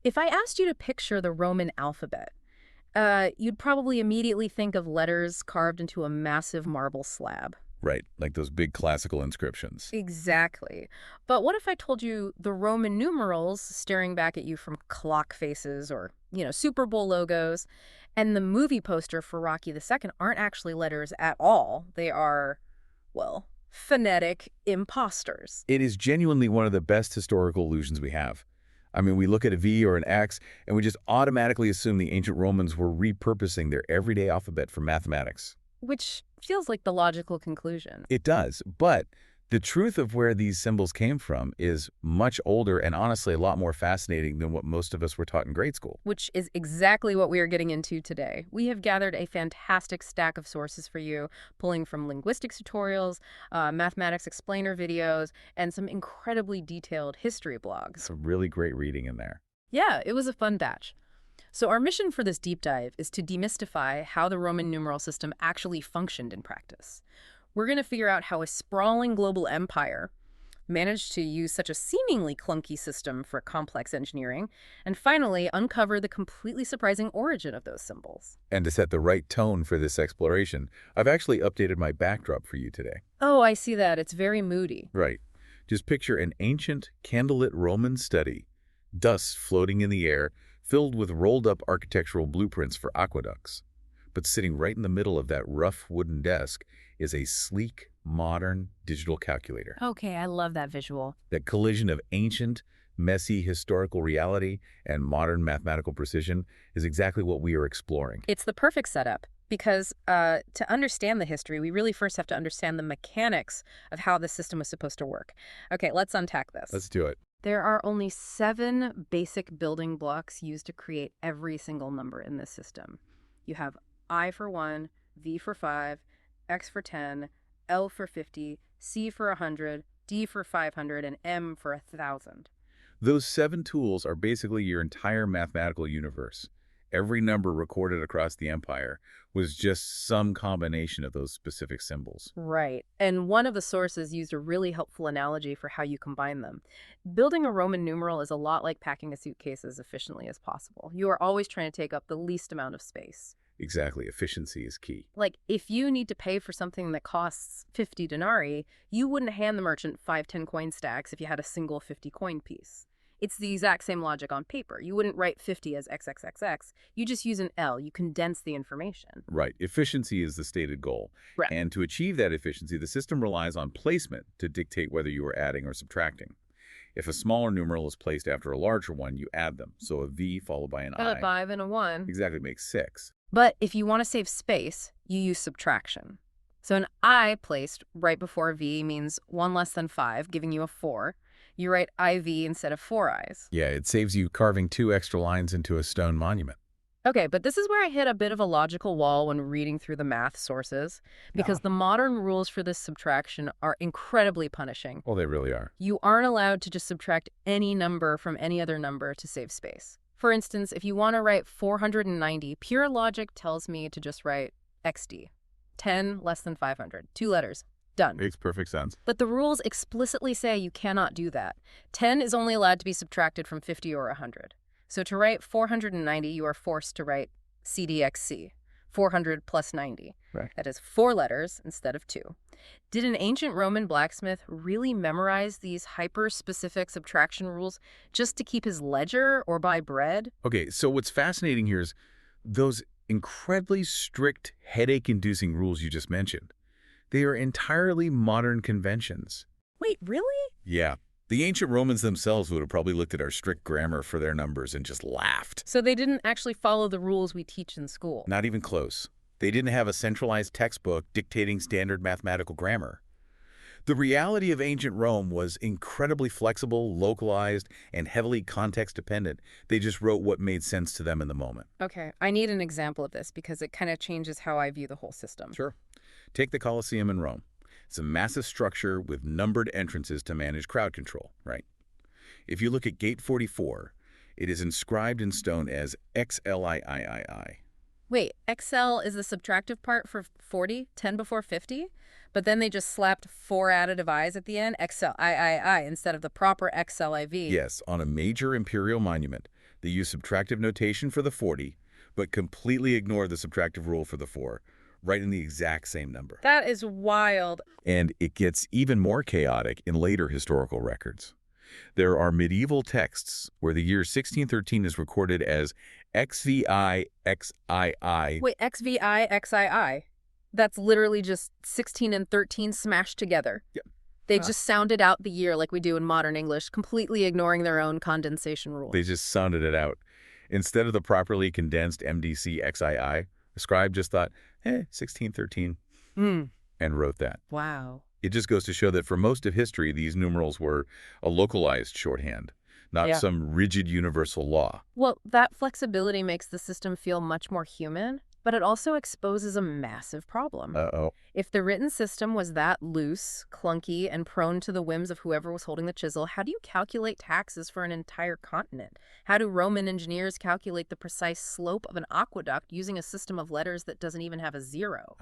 If I asked you to picture the Roman alphabet, you'd probably immediately think of letters carved into a massive marble slab. Right, like those big classical inscriptions. Exactly. But what if I told you the Roman numerals staring back at you from clock faces or, Super Bowl logos, and the movie poster for Rocky II aren't actually letters at all. They are, well, phonetic imposters. It is genuinely one of the best historical illusions we have. I mean, we look at a V or an X, and we just automatically assume the ancient Romans were repurposing their everyday alphabet for mathematics. Which feels like the logical conclusion. It does, but the truth of where these symbols came from is much older and honestly a lot more fascinating than what most of us were taught in grade school. Which is exactly what we are getting into today. We have gathered a fantastic stack of sources for you, pulling from linguistics tutorials, mathematics explainer videos, and some incredibly detailed history blogs. Some really great reading in there. Yeah, it was a fun batch. So our mission for this deep dive is to demystify how the Roman numeral system actually functioned in practice. We're going to figure out how a sprawling global empire managed to use such a seemingly clunky system for complex engineering, and finally uncover the completely surprising origin of those symbols. And to set the right tone for this exploration, I've actually updated my backdrop for you today. Oh, I see that. It's very moody. Right. Just picture an ancient, candlelit Roman study, dust floating in the air, filled with rolled-up architectural blueprints for aqueducts. But sitting right in the middle of that rough wooden desk is a sleek, modern digital calculator. Okay, I love that visual. That collision of ancient, messy historical reality and modern mathematical precision is exactly what we are exploring. It's the perfect setup because to understand the history, we really first have to understand the mechanics of how the system was supposed to work. Okay, let's unpack this. Let's do it. There are only 7 basic building blocks used to create every single number in this system. You have I for 1, V for 5, X for 10, L for 50, C for 100, D for 500, and M for 1,000. Those 7 tools are basically your entire mathematical universe. Every number recorded across the empire was just some combination of those specific symbols. Right. And one of the sources used a really helpful analogy for how you combine them. Building a Roman numeral is a lot like packing a suitcase as efficiently as possible. You are always trying to take up the least amount of space. Exactly. Efficiency is key. Like, if you need to pay for something that costs 50 denarii, you wouldn't hand the merchant 5 10-coin stacks if you had a single 50-coin piece. It's the exact same logic on paper. You wouldn't write 50 as XXXX. You just use an L. You condense the information. Right. Efficiency is the stated goal. Right. And to achieve that efficiency, the system relies on placement to dictate whether you are adding or subtracting. If a smaller numeral is placed after a larger one, you add them. So a V followed by an I. A 5 and a 1. Exactly makes 6. But if you want to save space, you use subtraction. So an I placed right before a V means 1 less than 5, giving you a 4. You write IV instead of 4 I's. Yeah, it saves you carving 2 extra lines into a stone monument. Okay, but this is where I hit a bit of a logical wall when reading through the math sources, because the modern rules for this subtraction are incredibly punishing. Well, they really are. You aren't allowed to just subtract any number from any other number to save space. For instance, if you want to write 490, pure logic tells me to just write XD. 10 less than 500. 2 letters. Done. Makes perfect sense. But the rules explicitly say you cannot do that. 10 is only allowed to be subtracted from 50 or 100. So to write 490, you are forced to write CDXC, 400 plus 90. Right. That is 4 letters instead of 2. Did an ancient Roman blacksmith really memorize these hyper-specific subtraction rules just to keep his ledger or buy bread? Okay, so what's fascinating here is those incredibly strict, headache-inducing rules you just mentioned. They are entirely modern conventions. Wait, really? Yeah. The ancient Romans themselves would have probably looked at our strict grammar for their numbers and just laughed. So they didn't actually follow the rules we teach in school? Not even close. They didn't have a centralized textbook dictating standard mathematical grammar. The reality of ancient Rome was incredibly flexible, localized, and heavily context-dependent. They just wrote what made sense to them in the moment. Okay, I need an example of this because it kind of changes how I view the whole system. Sure. Take the Colosseum in Rome. It's a massive structure with numbered entrances to manage crowd control, right? If you look at Gate 44, it is inscribed in stone as XLIII. Wait, XL is the subtractive part for 40, 10 before 50? But then they just slapped 4 additive I's at the end, XLIII, instead of the proper XLIV. Yes, on a major imperial monument. They use subtractive notation for the 40, but completely ignore the subtractive rule for the 4, right in the exact same number. That is wild. And it gets even more chaotic in later historical records. There are medieval texts where the year 1613 is recorded as XVIXII. Wait, XVIXII. That's literally just 16 and 13 smashed together. Yep. They just sounded out the year like we do in modern English, completely ignoring their own condensation rule. They just sounded it out. Instead of the properly condensed MDCXII, the scribe just thought, 1613, and wrote that. Wow. It just goes to show that for most of history, these numerals were a localized shorthand, not some rigid universal law. Well, that flexibility makes the system feel much more human, but it also exposes a massive problem. Uh-oh. If the written system was that loose, clunky, and prone to the whims of whoever was holding the chisel, how do you calculate taxes for an entire continent? How do Roman engineers calculate the precise slope of an aqueduct using a system of letters that doesn't even have a zero?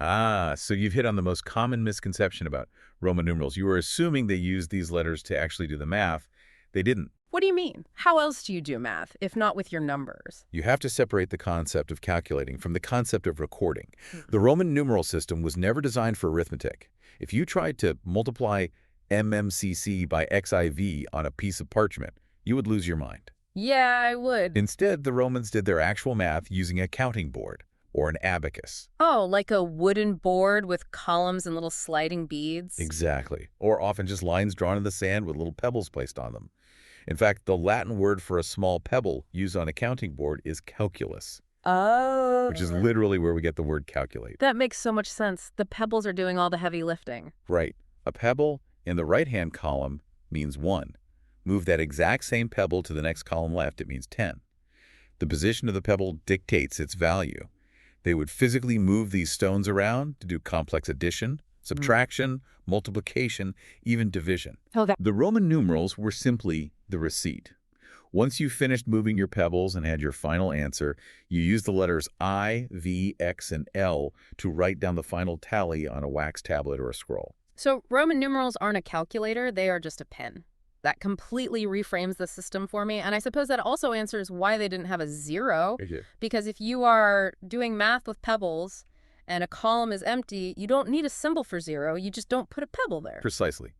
So you've hit on the most common misconception about Roman numerals. You were assuming they used these letters to actually do the math. They didn't. What do you mean? How else do you do math, if not with your numbers? You have to separate the concept of calculating from the concept of recording. The Roman numeral system was never designed for arithmetic. If you tried to multiply MMCC by XIV on a piece of parchment, you would lose your mind. Yeah, I would. Instead, the Romans did their actual math using a counting board, or an abacus. Oh, like a wooden board with columns and little sliding beads? Exactly. Or often just lines drawn in the sand with little pebbles placed on them. In fact, the Latin word for a small pebble used on a counting board is calculus. Oh. Which is literally where we get the word calculate. That makes so much sense. The pebbles are doing all the heavy lifting. Right. A pebble in the right-hand column means 1. Move that exact same pebble to the next column left, it means 10. The position of the pebble dictates its value. They would physically move these stones around to do complex addition, subtraction, multiplication, even division. The Roman numerals were simply the receipt. Once you finished moving your pebbles and had your final answer, you used the letters I, V, X, and L to write down the final tally on a wax tablet or a scroll. So Roman numerals aren't a calculator, they are just a pen. That completely reframes the system for me, and I suppose that also answers why they didn't have a zero. Because if you are doing math with pebbles and a column is empty, you don't need a symbol for zero, you just don't put a pebble there. Precisely.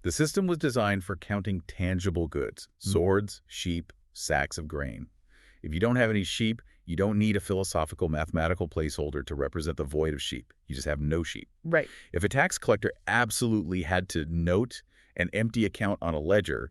The system was designed for counting tangible goods, swords, sheep, sacks of grain. If you don't have any sheep, you don't need a philosophical mathematical placeholder to represent the void of sheep. You just have no sheep. Right. If a tax collector absolutely had to note an empty account on a ledger,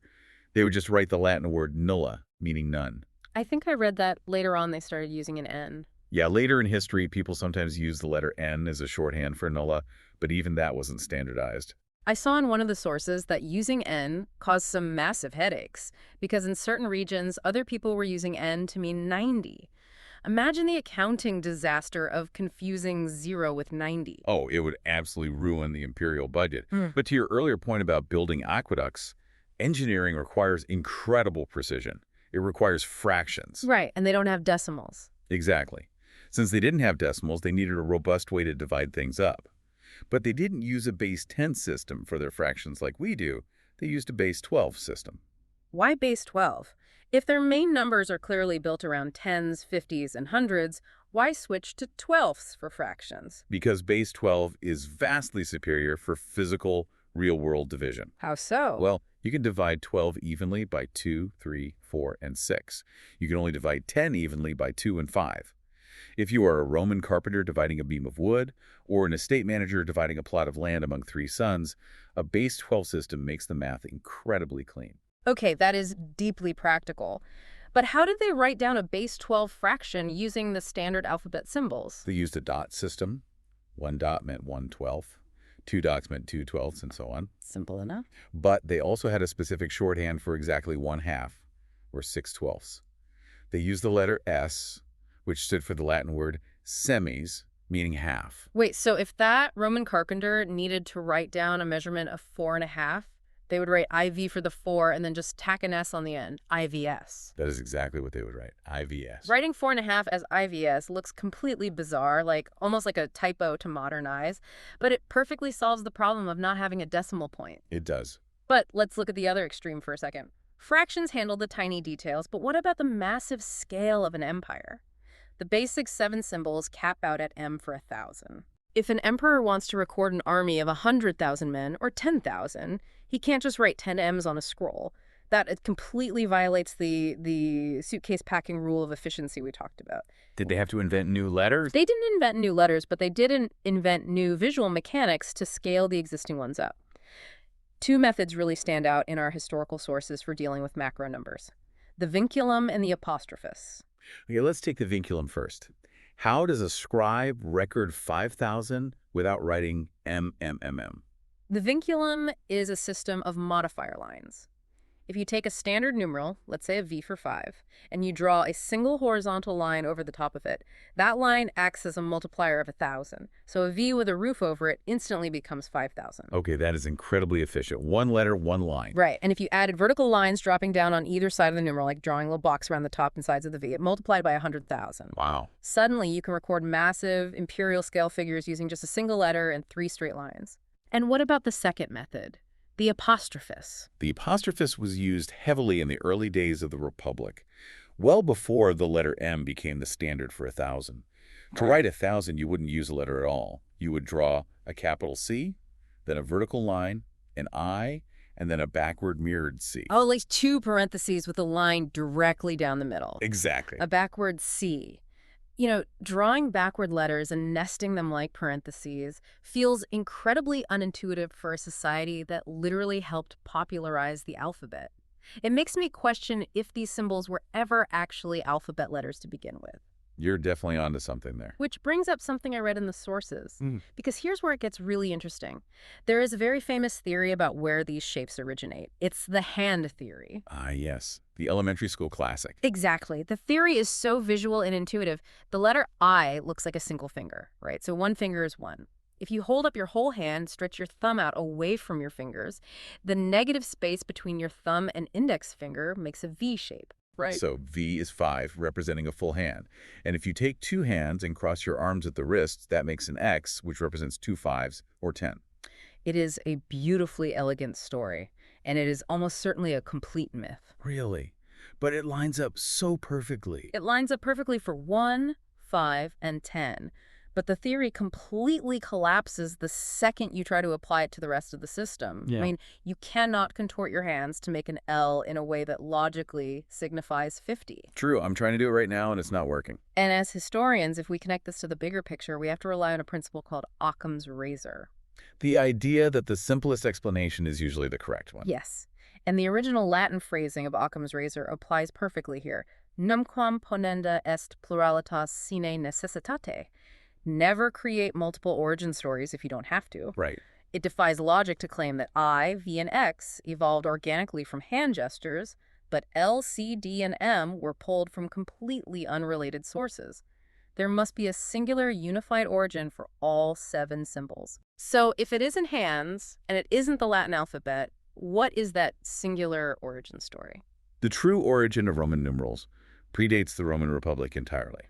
they would just write the Latin word nulla, meaning none. I think I read that later on they started using an N. Yeah, later in history, people sometimes use the letter N as a shorthand for nulla, but even that wasn't standardized. I saw in one of the sources that using N caused some massive headaches because in certain regions, other people were using N to mean 90. Imagine the accounting disaster of confusing 0 with 90. Oh, it would absolutely ruin the imperial budget. But to your earlier point about building aqueducts, engineering requires incredible precision. It requires fractions. Right, and they don't have decimals. Exactly. Since they didn't have decimals, they needed a robust way to divide things up. But they didn't use a base 10 system for their fractions like we do. They used a base 12 system. Why base 12? If their main numbers are clearly built around 10s, 50s, and 100s, why switch to 12ths for fractions? Because base 12 is vastly superior for physical, real-world division. How so? Well, you can divide 12 evenly by 2, 3, 4, and 6. You can only divide 10 evenly by 2 and 5. If you are a Roman carpenter dividing a beam of wood, or an estate manager dividing a plot of land among 3 sons, a base 12 system makes the math incredibly clean. Okay, that is deeply practical. But how did they write down a base 12 fraction using the standard alphabet symbols? They used a dot system. 1 dot meant 1/12. 2 dots meant 2/12, and so on. Simple enough. But they also had a specific shorthand for exactly 1/2, or 6/12. They used the letter S, which stood for the Latin word semis, meaning half. Wait, so if that Roman carpenter needed to write down a measurement of 4.5, they would write IV for the 4 and then just tack an S on the end, IVS. That is exactly what they would write, IVS. Writing 4.5 as IVS looks completely bizarre, almost like a typo to modernize, but it perfectly solves the problem of not having a decimal point. It does. But let's look at the other extreme for a second. Fractions handle the tiny details, but what about the massive scale of an empire? The basic 7 symbols cap out at M for 1,000. If an emperor wants to record an army of 100,000 men or 10,000, he can't just write 10 M's on a scroll. That it completely violates the suitcase packing rule of efficiency we talked about. Did they have to invent new letters? They didn't invent new letters, but they did invent new visual mechanics to scale the existing ones up. 2 methods really stand out in our historical sources for dealing with macro numbers: the vinculum and the apostrophus. Okay, let's take the vinculum first. How does a scribe record 5,000 without writing MMMM? The vinculum is a system of modifier lines. If you take a standard numeral, let's say a V for 5, and you draw a single horizontal line over the top of it, that line acts as a multiplier of 1,000. So a V with a roof over it instantly becomes 5,000. Okay, that is incredibly efficient. One letter, one line. Right, and if you added vertical lines dropping down on either side of the numeral, like drawing a little box around the top and sides of the V, it multiplied by 100,000. Wow. Suddenly, you can record massive imperial scale figures using just a single letter and 3 straight lines. And what about the second method? The apostrophus. The apostrophus was used heavily in the early days of the Republic, well before the letter M became the standard for 1,000. To write 1,000, you wouldn't use a letter at all. You would draw a capital C, then a vertical line, an I, and then a backward mirrored C. Oh, like 2 parentheses with a line directly down the middle. Exactly. A backward C. You know, drawing backward letters and nesting them like parentheses feels incredibly unintuitive for a society that literally helped popularize the alphabet. It makes me question if these symbols were ever actually alphabet letters to begin with. You're definitely onto something there. Which brings up something I read in the sources, because here's where it gets really interesting. There is a very famous theory about where these shapes originate. It's the hand theory. Ah, yes. The elementary school classic. Exactly. The theory is so visual and intuitive. The letter I looks like a single finger, right? So one finger is 1. If you hold up your whole hand, stretch your thumb out away from your fingers, the negative space between your thumb and index finger makes a V shape. Right. So V is 5, representing a full hand. And if you take 2 hands and cross your arms at the wrists, that makes an X, which represents 2 5s, or 10. It is a beautifully elegant story, and it is almost certainly a complete myth. Really? But it lines up so perfectly. It lines up perfectly for 1, 5, and 10. But the theory completely collapses the second you try to apply it to the rest of the system. Yeah. I mean, you cannot contort your hands to make an L in a way that logically signifies 50. True. I'm trying to do it right now, and it's not working. And as historians, if we connect this to the bigger picture, we have to rely on a principle called Occam's razor. The idea that the simplest explanation is usually the correct one. Yes. And the original Latin phrasing of Occam's razor applies perfectly here. Numquam ponenda est pluralitas sine necessitate. Never create multiple origin stories if you don't have to. Right. It defies logic to claim that I, V, and X evolved organically from hand gestures, but L, C, D, and M were pulled from completely unrelated sources. There must be a singular unified origin for all 7 symbols. So if it isn't hands, and it isn't the Latin alphabet, what is that singular origin story? The true origin of Roman numerals predates the Roman Republic entirely.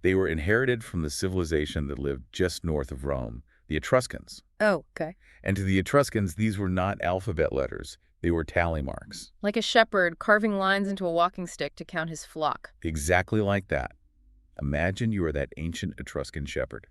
They were inherited from the civilization that lived just north of Rome, the Etruscans. Oh, okay. And to the Etruscans, these were not alphabet letters. They were tally marks. Like a shepherd carving lines into a walking stick to count his flock. Exactly like that. Imagine you are that ancient Etruscan shepherd.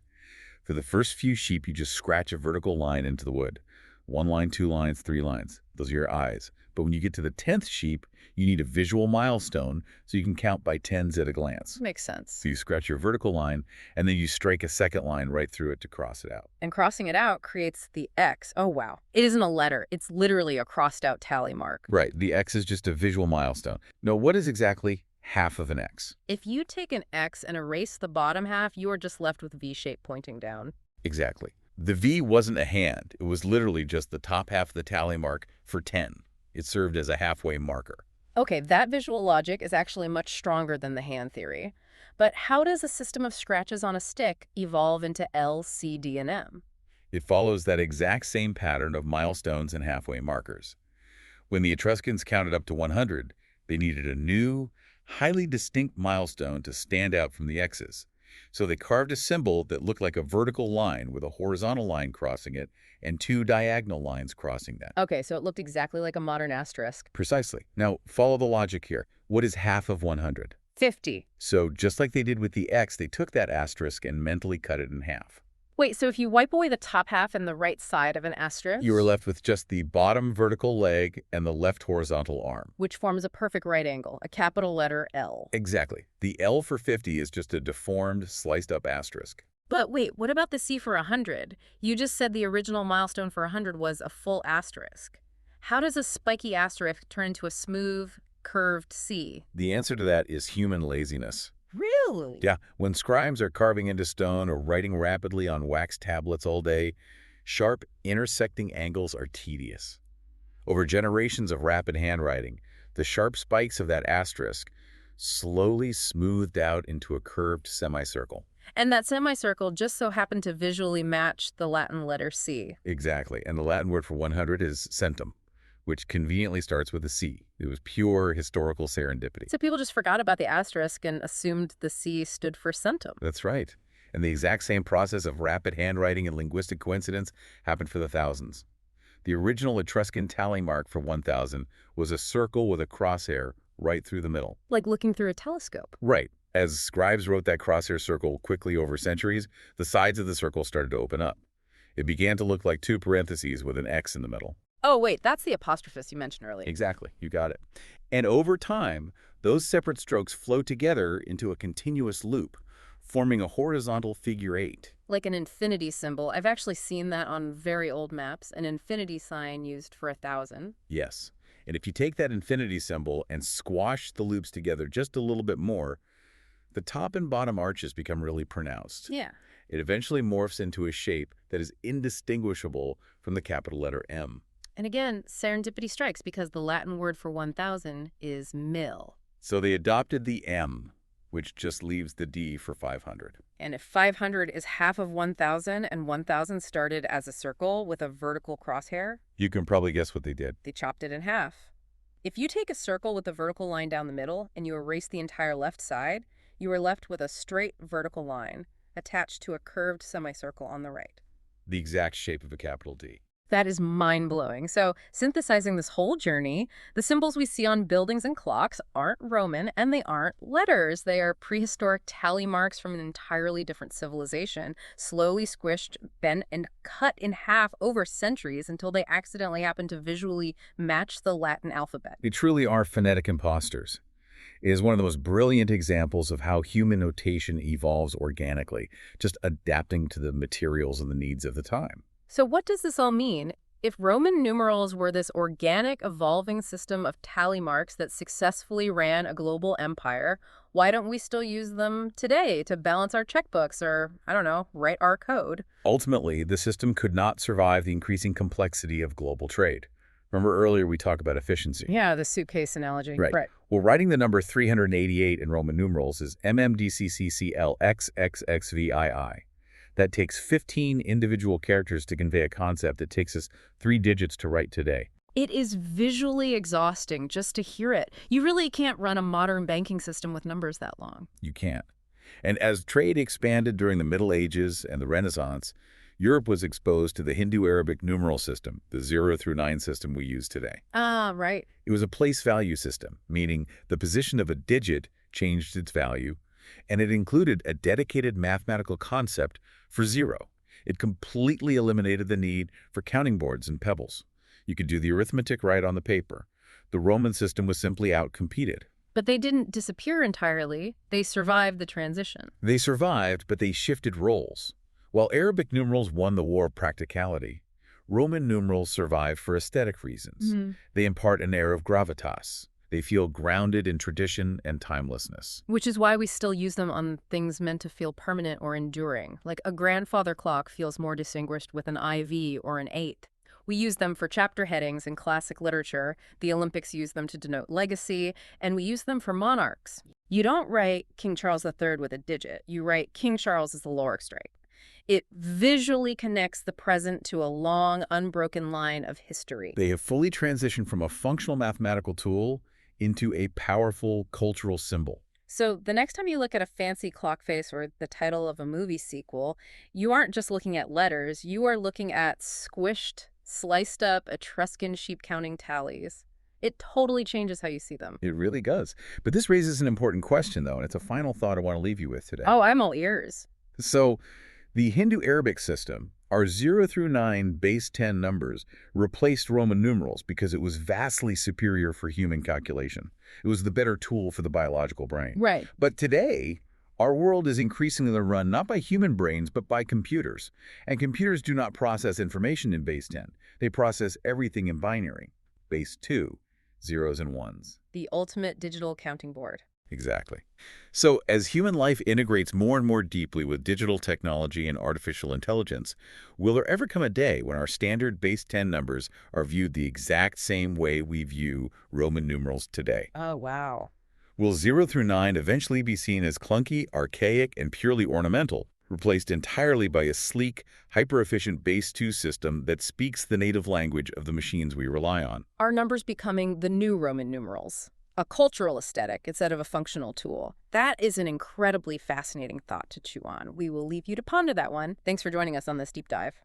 For the first few sheep, you just scratch a vertical line into the wood. 1 line, 2 lines, 3 lines. Those are your eyes. But when you get to the 10th sheep, you need a visual milestone so you can count by tens at a glance. Makes sense. So you scratch your vertical line, and then you strike a second line right through it to cross it out. And crossing it out creates the X. Oh, wow. It isn't a letter. It's literally a crossed-out tally mark. Right. The X is just a visual milestone. Now, what is exactly half of an X? If you take an X and erase the bottom half, you are just left with V shape pointing down. Exactly. The V wasn't a hand. It was literally just the top half of the tally mark for 10. It served as a halfway marker. Okay, that visual logic is actually much stronger than the hand theory. But how does a system of scratches on a stick evolve into L, C, D, and M? It follows that exact same pattern of milestones and halfway markers. When the Etruscans counted up to 100, they needed a new, highly distinct milestone to stand out from the X's. So they carved a symbol that looked like a vertical line with a horizontal line crossing it and two diagonal lines crossing that. Okay, so it looked exactly like a modern asterisk. Precisely. Now, follow the logic here. What is half of 100? 50. So just like they did with the X, they took that asterisk and mentally cut it in half. Wait, so if you wipe away the top half and the right side of an asterisk, You are left with just the bottom vertical leg and the left horizontal arm. which forms a perfect right angle, a capital letter L. Exactly. The L for 50 is just a deformed, sliced-up asterisk. But wait, what about the C for 100? You just said the original milestone for 100 was a full asterisk. How does a spiky asterisk turn into a smooth, curved C? The answer to that is human laziness. Really? Yeah, when scribes are carving into stone or writing rapidly on wax tablets all day, sharp, intersecting angles are tedious. Over generations of rapid handwriting, the sharp spikes of that asterisk slowly smoothed out into a curved semicircle. And that semicircle just so happened to visually match the Latin letter C. Exactly, and the Latin word for 100 is centum, which conveniently starts with a C. It was pure historical serendipity. So people just forgot about the asterisk and assumed the C stood for centum. That's right. And the exact same process of rapid handwriting and linguistic coincidence happened for the thousands. The original Etruscan tally mark for 1,000 was a circle with a crosshair right through the middle. Like looking through a telescope. Right. As scribes wrote that crosshair circle quickly over centuries, the sides of the circle started to open up. It began to look like two parentheses with an X in the middle. Oh, wait, that's the apostrophist you mentioned earlier. Exactly. You got it. And over time, those separate strokes flow together into a continuous loop, forming a horizontal figure eight. Like an infinity symbol. I've actually seen that on very old maps, an infinity sign used for 1,000. Yes. And if you take that infinity symbol and squash the loops together just a little bit more, the top and bottom arches become really pronounced. Yeah. It eventually morphs into a shape that is indistinguishable from the capital letter M. And again, serendipity strikes because the Latin word for 1,000 is mil. So they adopted the M, which just leaves the D for 500. And if 500 is half of 1,000 and 1,000 started as a circle with a vertical crosshair, You can probably guess what they did. they chopped it in half. If you take a circle with a vertical line down the middle and you erase the entire left side, you are left with a straight vertical line attached to a curved semicircle on the right. The exact shape of a capital D. That is mind-blowing. So, synthesizing this whole journey, the symbols we see on buildings and clocks aren't Roman and they aren't letters. They are prehistoric tally marks from an entirely different civilization, slowly squished, bent, and cut in half over centuries until they accidentally happen to visually match the Latin alphabet. They truly are phonetic imposters. It is one of the most brilliant examples of how human notation evolves organically, just adapting to the materials and the needs of the time. So what does this all mean? If Roman numerals were this organic, evolving system of tally marks that successfully ran a global empire, why don't we still use them today to balance our checkbooks or, I don't know, write our code? Ultimately, the system could not survive the increasing complexity of global trade. Remember earlier we talked about efficiency? Yeah, the suitcase analogy. Right. Well, writing the number 388 in Roman numerals is MMDCCCLXXXVII. That takes 15 individual characters to convey a concept that takes us 3 digits to write today. It is visually exhausting just to hear it. You really can't run a modern banking system with numbers that long. You can't. And as trade expanded during the Middle Ages and the Renaissance, Europe was exposed to the Hindu-Arabic numeral system, the 0 through 9 system we use today. Ah, right. It was a place value system, meaning the position of a digit changed its value, and it included a dedicated mathematical concept for 0. It completely eliminated the need for counting boards and pebbles. You could do the arithmetic right on the paper. The Roman system was simply outcompeted. But they didn't disappear entirely. They survived the transition. They survived, but they shifted roles. While Arabic numerals won the war of practicality, Roman numerals survive for aesthetic reasons. They impart an air of gravitas. They feel grounded in tradition and timelessness. Which is why we still use them on things meant to feel permanent or enduring. Like a grandfather clock feels more distinguished with an IV or an 8. We use them for chapter headings in classic literature. The Olympics use them to denote legacy, and we use them for monarchs. You don't write King Charles III with a digit. You write King Charles as the lower strike. It visually connects the present to a long, unbroken line of history. They have fully transitioned from a functional mathematical tool into a powerful cultural symbol. So the next time you look at a fancy clock face or the title of a movie sequel, you aren't just looking at letters, you are looking at squished, sliced up Etruscan sheep counting tallies. It totally changes how you see them. It really does. But this raises an important question, though, and it's a final thought I want to leave you with today. Oh, I'm all ears. So, the Hindu-Arabic system, our 0 through 9 base 10 numbers, replaced Roman numerals because it was vastly superior for human calculation. It was the better tool for the biological brain. Right. But today, our world is increasingly run not by human brains, but by computers. And computers do not process information in base 10. They process everything in binary. Base 2, zeros and ones. The ultimate digital counting board. Exactly. So as human life integrates more and more deeply with digital technology and artificial intelligence, will there ever come a day when our standard base 10 numbers are viewed the exact same way we view Roman numerals today? Oh, wow. Will 0 through 9 eventually be seen as clunky, archaic, and purely ornamental, replaced entirely by a sleek, hyper-efficient base 2 system that speaks the native language of the machines we rely on? Are numbers becoming the new Roman numerals? A cultural aesthetic instead of a functional tool. That is an incredibly fascinating thought to chew on. We will leave you to ponder that one. Thanks for joining us on this deep dive.